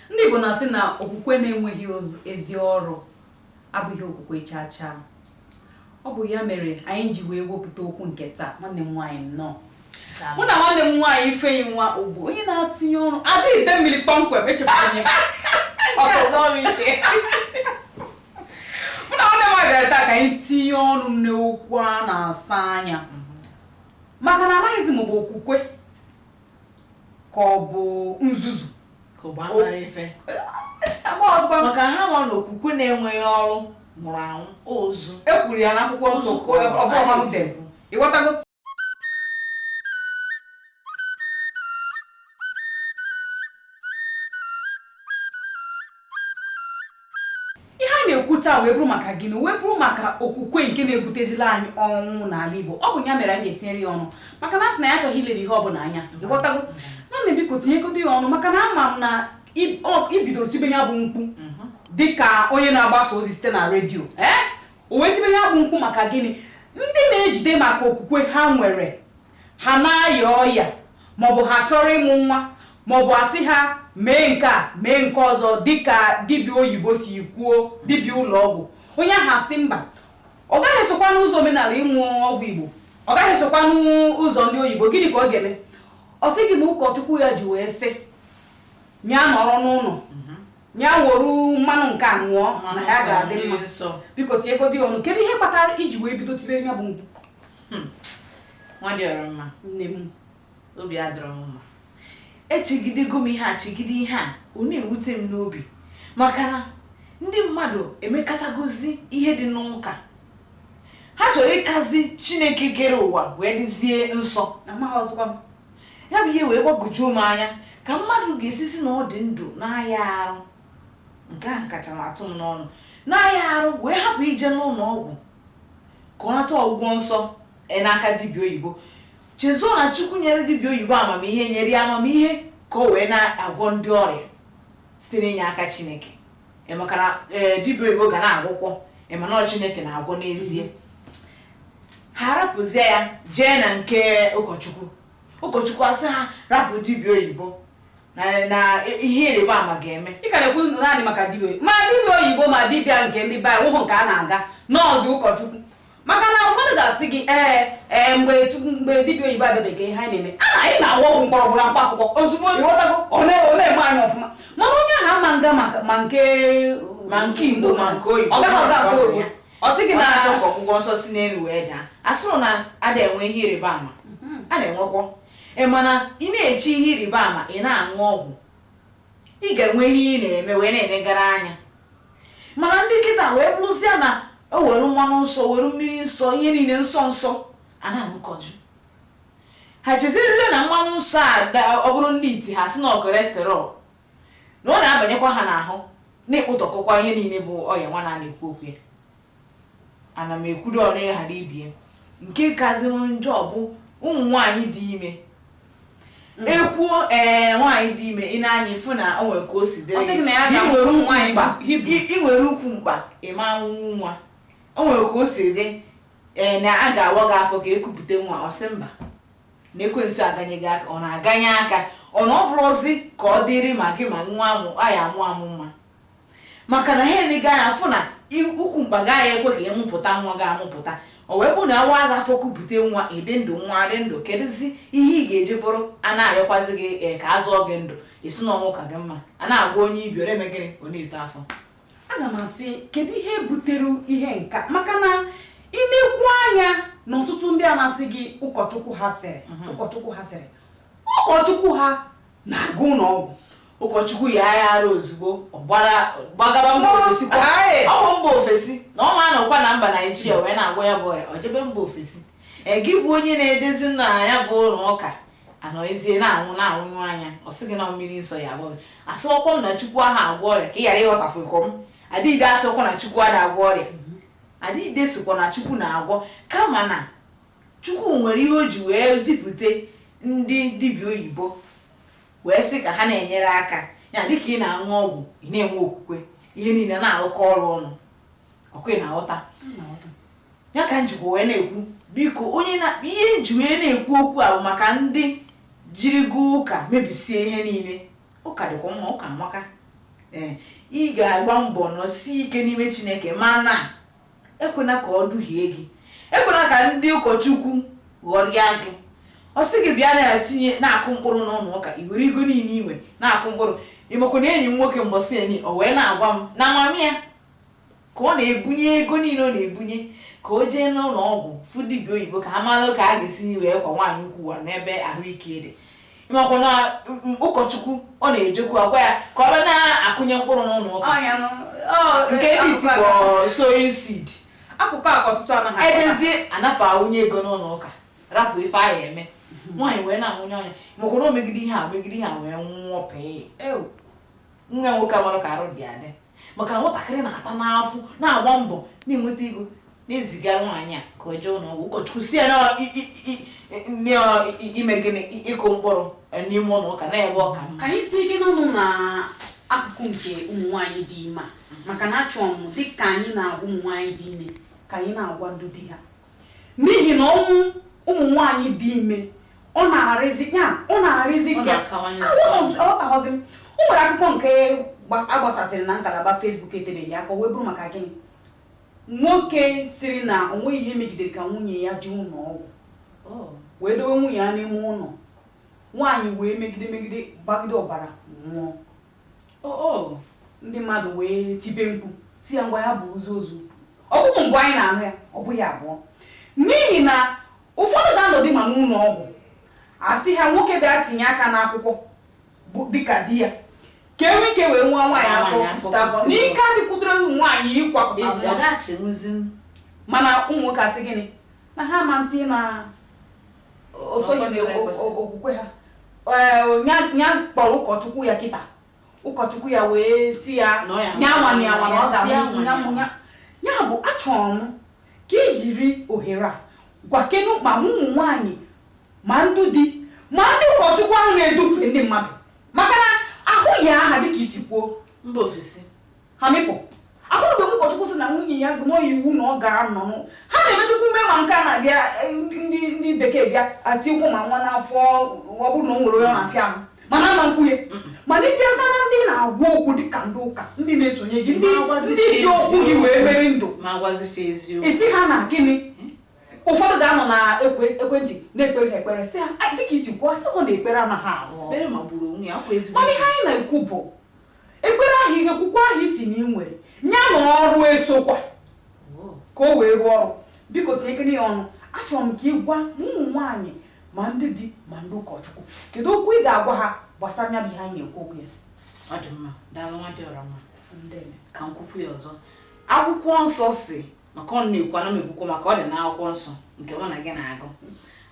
ndị Igbo na-asị na okwukwe na-enweghị ezi ọrụ abụghị okwukwe chacha. Ọ bụ ya mere anyị ji wee wepụta okwu nke taa, nwanne m nwaanyị nnọọ. Mụ na nwanne m nwaanyị Ifeyinwa Ogbo, onye na-atinye ọrụ adịghị ide mmiri kpọmkwem, echefuru mụ na nwanne m nwaanyị bịara taa ka anyị tinye ọnụ n'okwu a na-asa anya, maka na amaghịzi m bụ okwukwe ka ọ bụ nzuzu ka ọ bụ amara ife. Maka ha nọ n'okwukwe na-enweghị ọrụ mụrụ anwụ ozu. Ekwuru ya n'akwụkwọ nsọ ọbụọmagudem. Ịghọtago? Ihe a na-ekwu taa wee bụrụ maka gịnị? Wee bụrụ maka okwukwe nke na-ebutezila anyị ọnwụ n'ala Igbo. Ọ bụ ya mere anyị ga-etinyere ya ọnụ, maka na asị na ya achọghị ilere ihe ọbụla anya. Ịghọtago? Nwanne biko tinyegodo ya ọnụ, maka na ama m na ibidoro tibe ya bụ mkpu dịka onye na-agbasa ozi site na redio. O wee tibe ya bụ mkpu maka gịnị? Ndị na-ejide maka okwukwe ha nwere, ha na-aya ọya, maọbụ ha chọrọ ịmụ nwa, maọbụ asị ha mee nke a mee nke ọzọ, dịka dibịa oyibo si kwuo, dibịa ụlọ ọgwụ. Onye ahụ asị mba, ọ gaghị esokwa n'ụzọ omenala ịṅụ ọgwụ Igbo, ọ gaghị esokwa n'ụzọ ndị oyibo. Gịnị ka ọ ga-eme? Ọ sị gị na ụkọchukwu ya ji wee sị nya nọrọ n'ụlọ, nya were mmanụ nke a ṅụọ na ya ga-adị mma. Biko tinyegodi ọnụ, kedu ihe kpatara iji wee bido tibe ya bụ mkpu? Nwa dị ọrụ mma, Nne m, obi adịrọ m mma. Echegidego m ihe a chegide ihe a, ọ na-ewute m n'obi, maka na ndị mmadụ emekatagozi ihe dị n'ụka. Ha chọrọ ịkazi Chineke kere ụwa wee dịzie nsọ. amaghị ọzọkwa m. Ya bụ ihe wee gbagwojuo m anya ka mmadụ ga-esisi na ọ dị ndụ n'ahịa arụ. Nke a kacha na-atụ m n'ọnụ. N'ahịa arụ wee hapụ ije n'ụlọ ọgwụ ka ọ nata ọgwụgwọ nsọ n'aka dibịa oyibo. Chezo na Chukwu nyere dibịa oyibo amamihe, nyere ya amamihe ka o wee na-agwọ ndị ọrịa site n'inye aka Chineke. Maka na dibịa oyibo ga na-agwụkwọ, mana Chineke na-agwọ n'ezie. Ha rapụzie ya jee na nke ụkọchukwu. Ụkọchukwu asị ha rapụ dibịa oyibo na ihe ịrịba ama ga-eme. Ị ka na-ekwu naanị maka dibịa oyibo, ma dibịa oyibo ma dibịa nke ndị be anyị nwụhụ nke a na-aga nọọsụ ụkọchukwu. Maka na ụfọdụ ga-asị gị mgbe dibịa oyibo abịabeghị ihe anyị na-eme, anyị na-awa ọgwụ mkpọrọgwụ na mkpa akwụkwọ ozugbo. Ịghọtago? Ọ na-eme anyị ọfụma. Mana onye ahụ ama nga ma nke Igbo ma nke oyibo ọ gaghị aga nke oyibo. Ọ sị gị na achọ ka ọgwụgwọ nsọ si n'elu wee daa. Asịrụ na ada enwe ihe ịrịba ama, a na-enwekwa. Mana ị na-eche ihe ịrịba ama, ị na-aṅụ ọgwụ, ị ga-enwe ihe ị na-eme wee na-enegara anya. Mana ndị nkịta wee bụrụzie na o were mmanụ nsọ, were mmiri nsọ, ihe niile nsọ nsọ a na-aṅụkọju. Ha chezirire na mmanụ nsọ a ọ bụrụ ndị iti ha si na cholesterol na ọ na-abanyekwa ha n'ahụ, na-ekpotọkọkwa ihe niile bụ ọya nwa na-ekwu okwu ya. Ana m ekwuru ọ na-eghara ibie. Nke kaziri njọ bụ ụmụ nwaanyị dị ime. Ekwuo nwaanyị dị ime, ị na-anya ịfụ na o nwere ka o si dịrị ị nwere ukwu mkpa ịma nwa. O nwere ka o si dị na a ga-awa gị afọ ka ekupụta nwa. Ọ sị mba na ekwensu aganye gị aka. Ọ na-aganye aka, ọ na ọ bụrụzi ka ọ dịrị ma gị ma nwa aya amụ nwa. Maka na ha enega anya afụ na ukwu mkpa gaghị ekwe ka ịmụpụta nwa ga-amụpụta. O wee bụ na awa ga-afọ kupụta nwa, ịdị ndụ nwa dị ndụ, kedụzi ihe ị ga-eji bụrụ a na-ayọkwazi gị ka azụọ gị ndụ, isi na ọnwụ ka gị mma, a na-agwa onye ibi ole eme gịnị ọ na-eto afọ. Aga m asị kedu ihe butere ihe nka? Maka na ị na-ekwu anya na ọtụtụ ndị a na-asị gị ụkọchukwu ha sịrị, ụkọchukwu ha na-aga ụlọ ọgwụ. Ụkọchukwu ya aghara ozugbo gbagaba mba ofesi. Ọ bụ mba ofesi na ọ ma-anọkwa na mba Naijiria wee na-agwa ya bụ ọrịa, o jebe mba ofesi. Gị bụ onye na-ejezi nna ya bụ ụlọ ụka anọzie na-anwụnụ anya, ọ sị gị na mmiri nsọ ya agwọ gị. Asịọkwa na Chukwu ahụ agwọ ọrịa ka ị ghara ịghọtafu ikom. Adịide asịọkwa na Chukwu ada agwọ ọrịa. Adịide sokwa na Chukwu na-agwọ, kama na Chukwu nwere ihe o ji wee zipụte ndị dibịa oyibo wee sị ka ha na-enyere aka ya. Dịka ị na-aṅụ ọgwụ, ị na-enwe okwukwe, ihe niile na-arụkọ ọrụ ọnụ. Ọkwa ị na-aghọta ya ka njikwa wee na-ekwu, biko onye na ihe nji wee na-ekwu okwu a bụ maka ndị jiri gị ụka mebisie ihe niile. Ụka dịkwa mma, ụka amaka, ị ga-agba mbọ nọsie ike n'ime Chineke, mana ekwena ka ọ duhie gị, ekwena ka ndị ụkọchukwu ghọrịa gị. Ọ sị gị bịa na-etinye na-akụ mkpụrụ n'ụlọ ụka, i were ego niile inwe na-akụ mkpụrụ. Ịmakwa na enyi m nwoke mbọsị enyi o wee na-agwa m na amami ya ka ọ na-ebunye ego niile ọ na-ebunye ka o jee n'ụlọ ọgwụ fụ dibịa oyibo ka ha mara ka a ga-esi wee kwa nwaanyị ukwu n'ebe ahụike dị. Ịmakwa na ụkọchukwu ọ na-ejekwu agwa ya ka ọ bịa na-akụnye mkpụrụ n'ụlọ ụka nke ndị tikpọ sowing seed. Akụkọ a ọtụtụ anaghị edezie anafe awụnye ego n'ụlọ ụka rapụ ife ahụ eme nwaanyị wee na-anwụnye anya. Ịmakwa na o megide ihe a megide ihe a wee nwụọ pee. Nwa nwoke amara ka arụ dị adị maka na nwatakịrị na-ata n'afọ na-agba mbọ na-enweta ego na-ezigara nwaanyị a ka o jee ụlọ ọgwụ. Ụkọchukwu si ya na ime gịnị ịkụ mkpụrụ n'ime ụlọ ụka na ebe ọka mma. Ka anyị tinye ike n'ọnụ na akụkụ nke ụmụ nwaanyị dị ime maka na achọrọ m dị ka anyị na-agwa ụmụ nwaanyị dị ime ka anyị na-agwa ndị di ha, n'ihi na ọnwụ ụmụ nwaanyị dị ime ọ na-arịzi ọtaghọzi m. O nwere akụkọ nke agbasasịrị na ngalaba Facebook etere ya ka o wee bụrụ maka gịnị nwoke siri na o nweghị ihe megidere ka nwunye ya jee ụlọ ọgwụ wee dowe nwunye ya n'ime ụlọ, nwaanyị wee megide gbagide ọbara nwụọ. Ndị mmadụ wee tibe mkpu si ya ngwa ya bụ ozu ọ bụghị mgbe anyị na-anụ ya, ọ bụghị abụọ, n'ihi na ụfọdụ ga-anọdụ ma n'ụlọ ọgwụ asị ha nwoke bịa tinye aka n'akwụkwọ bụ dịka di ya ka enwe ike wee nwa nwaanyị afọ n'ike adịkwudoro nwaanyị ịkwapụta, mana ụmụ nwoke asị gịnị na ha ma ntị na osoghị okwukwe ha. Ya kpọrọ ụkọchukwu ya kịta, ụkọchukwu ya wee si ya nyanwa na ọ ga-amụ ya bụ achọrọ m ka ijiri ohere a gwakenu ma ụmụ nwaanyị ma ndị di ma ndị ụkọchukwu ahụ na-edufe ndị mmadụ, maka na ahụ ya aha dịka isi kwuo mba ofesi ha mịpụ ahụrụ mgbe ụkọchukwu sị na nwunye ya gụọ iwu na ọ gara nnọnụ ha na-emechukwu mee ma nke a na-abịa ndị bekee bịa ati ụkwụ ma nwa n'afọ ọ bụrụ na o nwere onye na-afịa ahụ mana ama nkwunye mana ịbịaza na ndị na-agwa okwu dịka ndị ụka ndị na-esonye gị ndị ji okwu gị wee mere ndụ isi ha na gịnị. Ụfọdụ ga-anọ na ekwentị na-ekpere ha ekpere sị ha dịka isi kwuo asị ọ na-ekpere anaghị arụ mana ihe anyị na-ekwu bụ ekpere ahụ ihe kwukwa ahụ isi na ị nwere ya na ọrụ esokwa ka o wee rụọ ọrụ. Biko tinyekere ya ọnụ, achọrọ m ka ị gwa ụmụ nwaanyị ma ndị di ma ndị ụkọchukwu kedu okwu ị ga-agwa ha gbasara ya bụ ihe anyị na-ekwu okwu ya. Ọ dị mma, daalụ nwa dị ọra mma. Ka m kwukwu ya ọzọ, akwụkwọ nsọ si maka ọ na-ekwu ana m ekwukwo maka ọ dị na akwụkwọ nsọ nke mụ na gị na-agụ.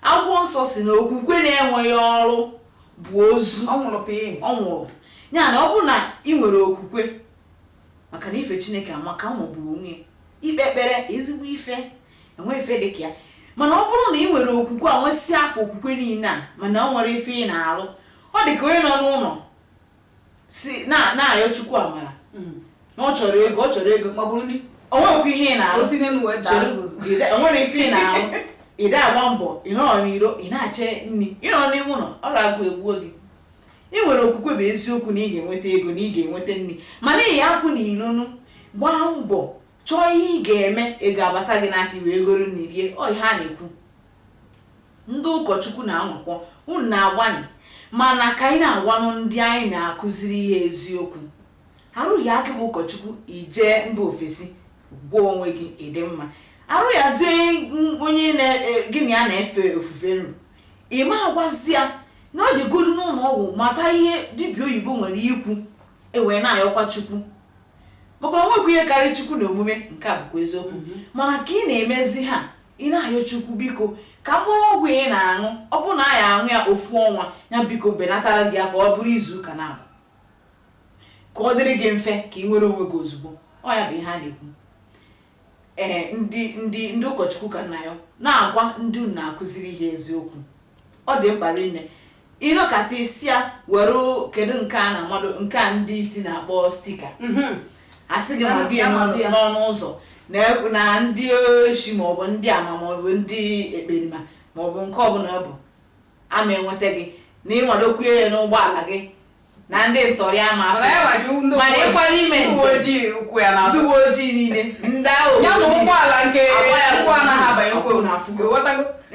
Akwụkwọ nsọ si na okwukwe na-enweghị ọrụ bụ ozu, ọ nwụrụ. Ya na ọ bụrụ na ị nwere okwukwe maka na ife Chineke amaka maọbụrụ onwe ikpe ekpere ezigbo ife enwe ife dị ka ya, mana ọ bụrụ na ị nwere okwukwe a nwesị afọ okwukwe niile a mana ọ nwere ife ị na-arụ, ọ dị ka onye nọ n'ụlọ si na-ayọ Chukwu amara na ọ chọrọ ego o nwekwa ihe ị na-arụ, o nwere ife ị na-arụ, ị da-agba mbọ ị nọ n'iro ị na-ache nri, ị nọ n'ime ụlọ ọrụ agụ egbuo gị. Ị nwere okwukwe bụ eziokwu na ị ga-enweta ego na ị ga-enweta nri, mana ị ya apụ n'ilonu gbaa mbọ chọọ ihe ị ga-eme ego abata gị n'aka wee goro nri rie. Ọ ihe a na-ekwu ndị ụkọchukwu na-anwakwọ unu na-agbani, mana ka anyị na-agwanụ ndị anyị na-akụziri ihe eziokwu. Arụghị aka bụ ụkọchukwu ije mba ofesi gwuo onwe gị ịdị mma, arụ ya zie onye gị na ya na-efe ofufe nru ịma agwazi ya na ọ jigodu n'ụlọ ọgwụ mata ihe dibịa oyibo nwere ikwu ewee na-ayọkwa Chukwu maka na nwekwa ihe karịa Chukwu na omume. Nke a bụkwa eziokwu, mana ka ị na-emezi ha ị na-ayọ Chukwu biko ka mkpụrụ ọgwụ ị na-aṅụ ọ bụ na ya aṅụ ya ofu ọnwa ya biko benatara gị ya ka ọ bụrụ izu ụka na-abụ ka ọ dịrị gị mfe ka ị nwere onwe gị ozugbo. Ọ ya bụ ihe a na-ekwu. Ndị ụkọchukwu ka nna ya na-agwa ndị na-akụziri ihe eziokwu. Ọ dị mkpa rinne ịnọkasị isi ya were kedu nke a na mmadụ nke a ndị iti na-akpọ stika asị gị ma bịa n'ọnụ ụzọ na ndị oshi maọbụ ndị ama maọbụ ndị ekperima maọbụ nke ọbụla ọ bụ ama enweta gị na ịnwadokwu ya n'ụgbọala gị na ndị ntọrị ama afọ mana ịkwara ime ndị uwe ojii ukwu ya na ndị uwe ojii niile ndị ahụ ya na ụgbọala nke ụgbọ anaghị abanye ọkwụ na afụgo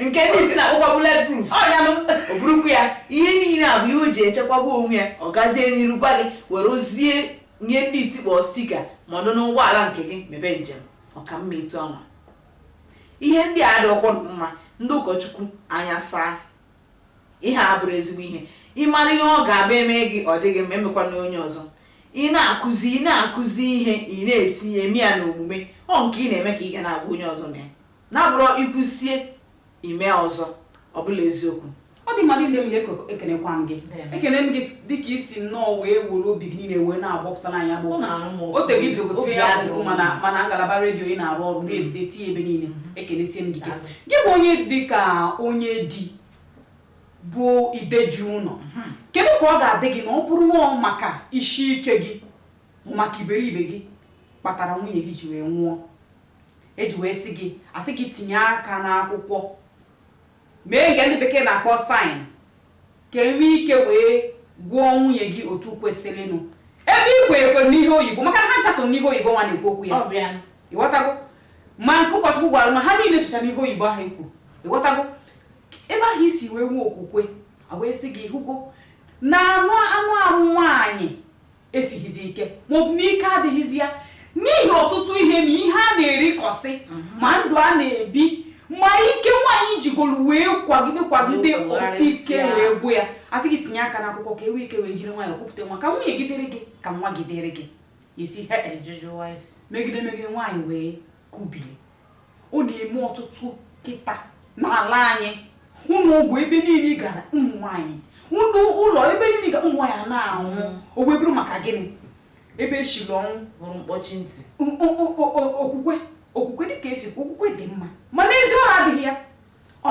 nke ndị si na ụgbọ bulletproof o burukwu ya ihe niile a bụ ihe o ji echekwaba onwe ya ọ gazie n'iru gwa gị were ozie nye ndị itikpọ stika ma ọdụ n'ụgbọala nke gị mebe njem ọka mma etu ọnwa ihe ndị a dị ọkwọ mma ndị ụkọchukwu anya saa ihe a bụrụ ezigbo ihe ịmara ihe ọ ga-abụ eme gị ọ dịghị mma emekwa na onye ọzọ ị na-akụzi ihe ị na-etinye eme ya n'omume ọ nke ị na-eme ka ị ga na-agwa onye ọzọ mee na-abụrụ ịkụzie ime ọzọ ọ bụla eziokwu ọ dị mmadụ niile m ga-ekenekwa m gị ekene m gị dịka isi nnọọ wee were obi gị niile wee na-agbapụta n'anya bụ o te gị bidogotere ya bụ mana ngalaba redio ị na-arụ ọrụ na-etinye ebe niile ekenesie m gị gị bụ onye dịka onye di bụ ideji ụlọ kedu ka ọ ga-adị gị na ọ bụrụ nọọ maka isi ike gị maka iberibe gị kpatara nwunye gị ji wee nwụọ eji wee sị gị asị gị tinye aka n'akwụkwọ mee nke ndị bekee na-akpọ saịn ka enwe ike wee gwụọ nwunye gị otu kwesịrịnụ ebe ikwe ekwe n'ihe oyibo maka na ha nchaso n'ihe oyibo nwa na-ekwu okwu ya ịghọtago ma nke ụkọchukwu gwara na ha niile socha n'ihe oyibo ahụ ekwu ịghọtago ebe ahụ isi wee nwee okwukwe wee sị gị hụgo na anụ arụ nwaanyị esighizi ike maọbụ na ike adịghịzi ya n'ihi ọtụtụ ihe ma ihe a na-erikọsị ma ndụ a na-ebi ma ike nwaanyị jigoro wee kwagide ike wee gwụ ya asị gị tinye aka n'akwụkwọ ka enwe ike wee jiri nwaanyị kwupụta nwa ka nwunye gị dịrị gị ka nwa gị dịrị gị isi megide nwaanyị wee kubie ọ na-eme ọtụtụ kịta n'ala anyị ụlọ ọgwụ ebe niile gara ụmụ nwaanyị ụlọ ebe niile ga ụmụ nwaanyị na-anwụ o wee bụrụ maka gịnị ebe eshiri ọnwụ bụrụ mkpọchi ntị okwukwe dịka esi okwukwe dị mma mana ezi ọrụ adịghị ya ọ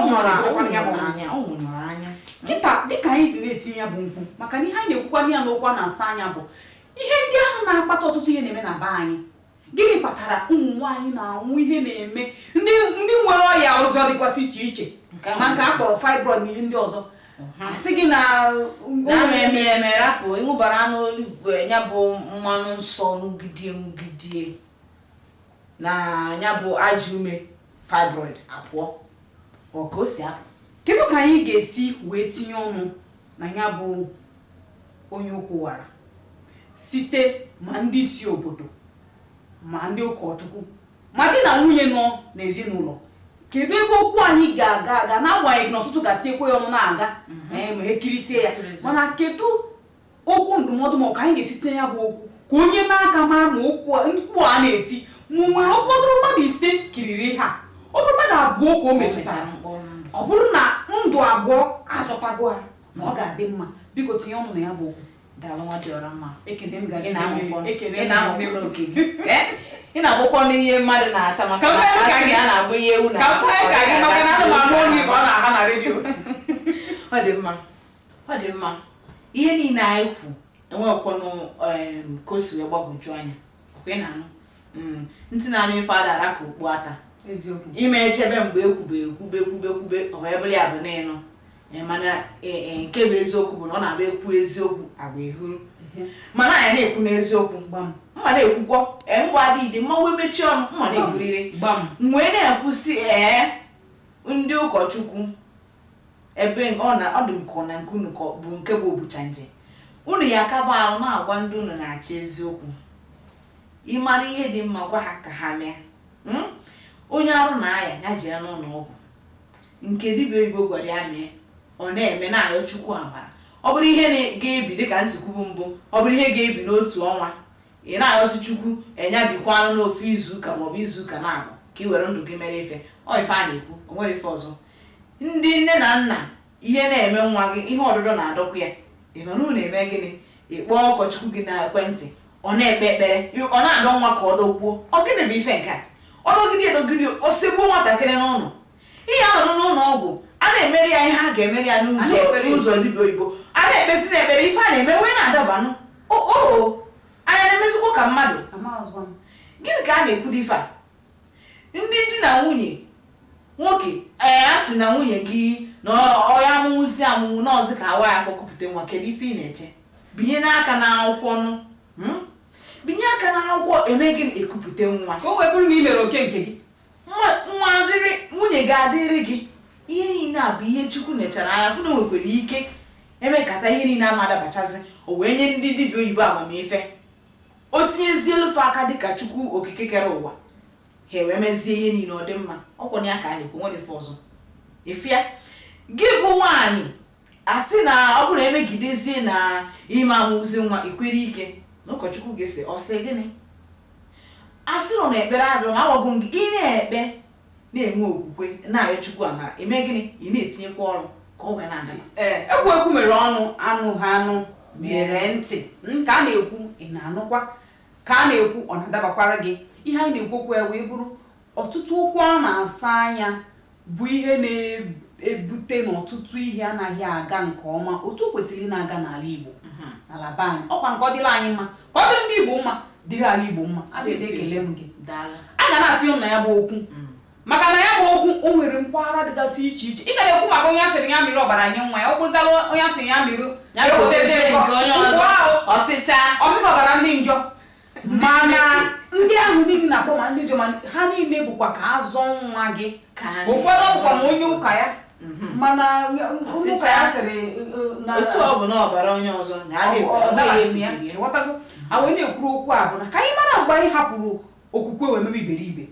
nwụrụ anya kịta dịka anyị dị na-etinye ya bụ mkpu maka na ihe anyị na-ekwukwa ya n'okwu a na-asa anya bụ ihe ndị ahụ na-akpata ọtụtụ ihe na-eme na be anyị gịnị kpatara ụmụ nwaanyị na-anwụ ihe na-eme ndị nwere ọya ọzọ dịkwasị iche iche ma nke a kpọrọ fibroid na ihe ndị ọzọ asị gị na rapụ ịṅụbara n'olivu ya bụ mmanụ nsọ nwugidie na ya bụ ajọ ume fibroid apụọ ọ ka o si apụ kedu ka anyị ga-esi wee tinye ọnụ na ya bụ onye okwuwara site ma ndị isi obodo ma ndị ụkọchukwu ma di na nwunye nọ n'ezinụlọ kedu ebe okwu anyị ga-aga n'agbanyeghị na ọtụtụ ga-etiekwe ya ọnụ na-aga ma ekirisie ya mana kedu okwu ndụmọdụ ma ọ ka anyị ga-esi tinye ya bụ okwu ka onye n'aka mara ma mkpu a na-eti ma nwere ụfọdụ mmadụ ise kiriri ha ọ bụrụ mmadụ abụọ ka o metụtara ọ bụrụ na ndụ abụọ azọtago ha na ọ ga-adị mma biko tinye ọnụ na ya bụ okwu ị na-agbakwa n'ihe mmadụ na-ata maka a na-agba ihe ewu na ọ dị mma ihe niile anyị kwu enwekwanụ ka o si wee gbagwoju anya ntị na-anụ ife adara ka okpu ata ime echebe mgbe ekwube ọ wee bụrụ ya bụ n'ịnụ mana nke bụ eziokwu bụ na ọ na-abịa ekwu eziokwu agba ehuru mana anyị na-ekwu n'eziokwu mma na-ekwukwọ mgbe adịghị mma wee mechie ọnụ mma na-egburiri wee na-ekwusi ndị ụkọchukwu ebe ọ dị m ka na nke unu bụ nke bụ obucha nje unu ya akaba arụ na-agwa ndị unu na-achọ eziokwu ịmara ihe dị mma gwa ha ka ha mee onye arụ na-aya ya ji ya n'ụlọ ọgwụ nke dibịa oyibo gwara ya mee ọ na-eme na-ayọ chukwu amara ọ bụrụ ihe ga-ebi dịka nsikwubu mbụ ọ bụrụ ihe ga-ebi n'otu ọnwa ị na-ayọzi chukwu enyabikwa anụ n'ofe izuụka maọbụ izuụka na-abụ ka ị were ndụ gị mere ife ọ ife a na-ekwu o nwere ife ọzọ ndị nne na nna ihe na-eme nwa gị ihe ọdụdọ na-adọkwa ya ị nọ n'ụlọ eme gịnị ịkpọọ ụkọchukwu gị na ekwentị ọ na-ekpe ekpere ọ na-adọ nwa ka ọ dọgbuo ọ gịnị bụ ife nke a ọ dọgide edogide o sigbuo nwatakịrị n'ụlọ ihe anọdụ n'ụlọ ọgwụ a na-emeri ya ihe a ga-emeri ya n'ụzọ dibịa oyibo a na-ekpesi na ekpere ife a na-eme wee na-adabanụ anya na-emezikwa ka mmadụ gịnị ka a na-ekwu ife a ndị di na nwunye nwoke a sị na nwunye gị na ọya amụzi amụmụ n'ọzi ka awa ya afọ kupụta nwa kedu ife ị na-eche binye n'aka n'akwụkwọ nụ binye aka n'akwụkwọ eme gị ekupụta nwa ka o wee bụrụ na ị mere oke nke gị nwa adịrị nwunye gị adịrị gị ihe niile a bụ ihe Chukwu nechara anya fụ na nwekwara ike emekata ihe niile amadabachazi o wee nye ndị dibịa oyibo amamife o tinyezie elufe aka dịka Chukwu okike kere ụwa ha wee mezie ihe niile ọ dị mma ọkwọ ya ka a na-ekwu nwere ife ọzọ ịfịa gị bụ nwaanyị asị na ọ bụrụ emegidezie na ime amụzi nwa ikwere ike na ụkọchukwu gị sị ọsị gịnị asịrọ na ekpere adịrọ ma agwago gị ị na-ekpe na-enwe okwukwe na-arịọ Chukwu amara eme gịnị ị na-etinyekwa ọrụ ka ọ wee na-aga ekwu mere ọnụ anụ ha anụ mere ntị ka a na-ekwu ị na-anụkwa ka a na-ekwu ọ na-adabakwara gị ihe anyị na-ekwu okwu ya wee bụrụ ọtụtụ okwu a na-asa anya bụ ihe na-ebute na ọtụtụ ihe anaghị aga nke ọma otu o kwesịrị na-aga n'ala Igbo n'ala be anyị ọkwa nke ọ dịrị anyị mma ka ọ dịrị ndị Igbo mma dịrị ala Igbo mma a na-ede ekele m gị a ga na-atịnye m na ya bụ okwu maka na ya bụ okwu o nwere mpaghara dịgasị iche iche ị ga-ekwu maka onye asịrị ya mmiri ọbara nye nwa ya ọ kwụzala onye asịrị ya mmiri ọsịcha ọgara ndị njọ mana ndị ahụ niile na-akpọ ma ndị njọ ma ha niile bụkwa ka azọ nwa gị ụfọdụ bụkwa ma onye ụka ya mana onye ụka ya sịrị otu ọ bụ na ọbara onye ọzọ a wee na-ekwuru okwu a bụ na ka anyị mara mgbe anyị hapụrụ okwukwe wee mebe iberibe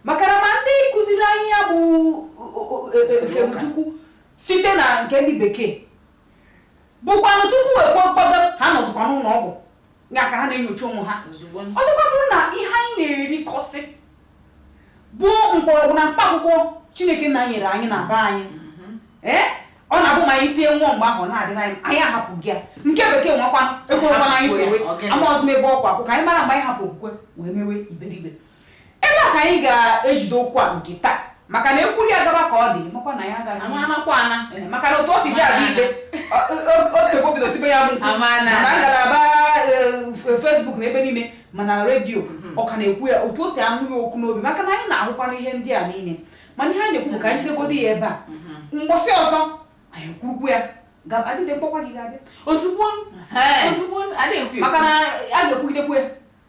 maka na ma ndị kụziri anyị ya bụ Chukwu site na nke ndị bekee bụkwanụ tupu ekwe gbago ha nọzụkwa n'ụlọ ọgwụ ya ka ha na-enyocha onwe ha ọzọkwa bụrụ na ihe anyị na-erikọsị bụ mkpọrọgwụ na mkpa akwụkwọ Chineke na nyere anyị na be anyị ọ na-abụ ma anyị sie nwa mgbe ahụ na-adị anyị ahapụghị ya nke bekee nwakwanụ ekwerekwana anyị sowe amaọzụ ebe ọkwa akwụ ka anyị mara mgbe anyị hapụ okwukwe wee mewe iberibe ebe a ka anyị ga-ejide okwu a nke taa maka na ekwuri ya gaba ka ọ dị makwa na ya agaghị maka na otu o si dị adị ide otu bido tibe ya bụ na ngalaba Facebook na ebe niile mana redio ọ ka na-ekwu ya otu o si anụ ya okwu n'obi maka na anyị na-ahụkwana ihe ndị a niile mana ihe anyị na-ekwu ka anyị jidegodo ya ebe a mgbọsị ọzọ anyị kwurukwu ya adịde mkpọkwa gị ga-abịa ozugbo maka na a ga-ekwugidekwu ya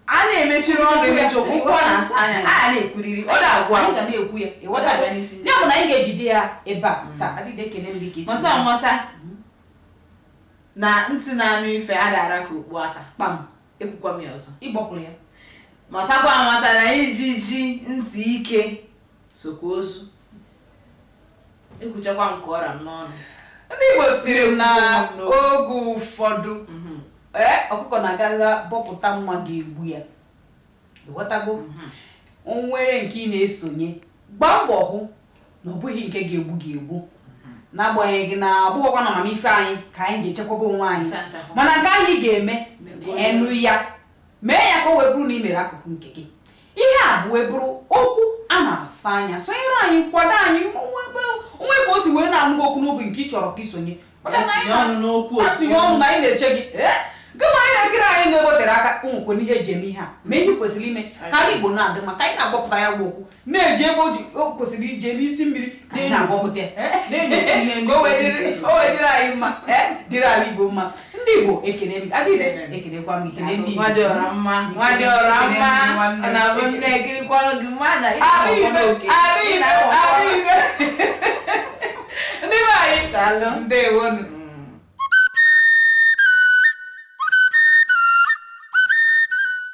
a na-emechiri ọnụ emechi okwu ọ na-asa anya a na-ekwuriri ọ na-agwa anyị ga na-ekwu ya ya bụ na anyị ga-ejide ya ebe a taa adịde ekele m dịka isi mata na ntị na-anụ ife adara ka okpu ata kpam ekwukwa m ya ọzọ ịgbọpụrụ ya matakwa amata na ijiji ntị ike sokwa ozu ekwuchakwa nke ọra m n'ọnụ ndị Igbo siri na oge ụfọdụ ọkụkọ na-agaga bọpụta nwa ga-egbu ya ịghọtago o nwere nke ị na-esonye gbaa mbọ hụ na ọ bụghị nke ga-egbu ga-egbu n'agbanyeghị na abụghịkwa na amamife anyị ka anyị ji echekwaba onwe anyị mana nke anyị ga-eme enu ya mee ya ka o wee bụrụ na ị mere akụkụ nke gị ihe a bụ wee bụrụ okwu a na-asa anya sonyere anyị kwado anyị onwe ka o si wee na-anụ okwu n'obi nke ị chọrọ ka isonye tinye ọnụ na anyị na-eche gị gịma anyị na-ekiri anyị na-egotere aka ụmụkwe n'ihe eji eme ihe a ma ihe kwesịrị ime ka ndị Igbo na-adị maka anyị na-agbọpụta ya bụ okwu na-eji ebe o kwesịrị ije n'isi mmiri ka anyị na-agbọpụta ya o wee dịrị anyị mma dịrị ala Igbo mma ndị Igbo ekele ekelekwa m ekele ndị Igbo nwadị ọra mma na abụ m na-ekirikwanụ gị mma na ndị be anyị ndewonu